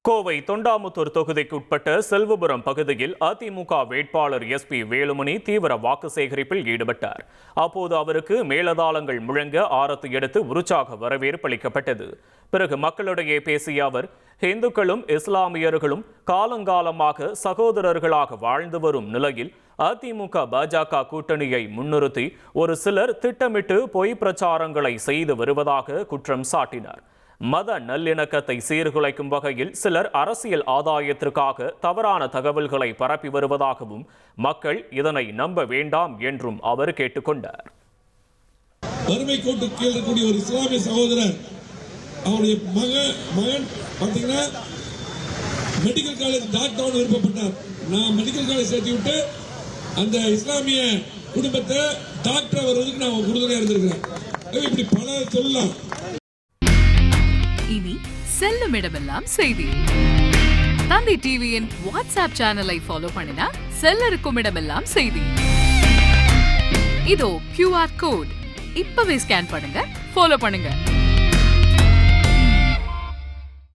கோவை தொண்டாமுத்தூர் தொகுதிக்கு உட்பட்ட செல்வபுரம் பகுதியில் அதிமுக வேட்பாளர் எஸ்பி வேலுமணி தீவிர வாக்கு சேகரிப்பில் ஈடுபட்டார். அப்போது அவருக்கு மேலதாளங்கள் முழங்க ஆரத்தி எடுத்து உற்சாக வரவேற்பு அளிக்கப்பட்டது. பிறகு மக்களிடையே பேசிய அவர், இந்துக்களும் இஸ்லாமியர்களும் காலங்காலமாக சகோதரர்களாக வாழ்ந்து வரும் நிலையில் அதிமுக பாஜக கூட்டணியை முன்னிறுத்தி ஒரு சிலர் திட்டமிட்டு பொய் பிரச்சாரங்களை செய்து வருவதாக குற்றம் சாட்டினார். மத நல்லிணக்கத்தை சீர்குலைக்கும் வகையில் சிலர் அரசியல் ஆதாயத்திற்காக தவறான தகவல்களை பரப்பி வருவதாகவும் மக்கள் இதனை நம்ப வேண்டாம் என்றும் அவர் கேட்டுக்கொண்டார். வறுமை கோட்டு கீழ் இருக்கக்கூடிய ஒரு இஸ்லாமிய சகோதரர், அவருடைய மகன் பார்த்தீங்கன்னா மெடிக்கல் காலேஜ் டாக்டர் விருப்பப்பட்டார். நான் மெடிக்கல் காலேஜ் சேர்த்து விட்டு அந்த இஸ்லாமிய குடும்பத்தை டாக்டர் வருவதற்கு நான் உறுதுணையா இருந்திருக்கிறேன். இப்படி பல சொல்லலாம். இனி செல்லும் இடமெல்லாம் செய்தி. தந்தி டிவியின் வாட்ஸ்அப் சேனலை ஃபாலோ பண்ணினா செல்ல இருக்கும் இடமெல்லாம் செய்தி. இதோ QR கோட், இப்பவே ஸ்கேன் பண்ணுங்க, ஃபாலோ பண்ணுங்க.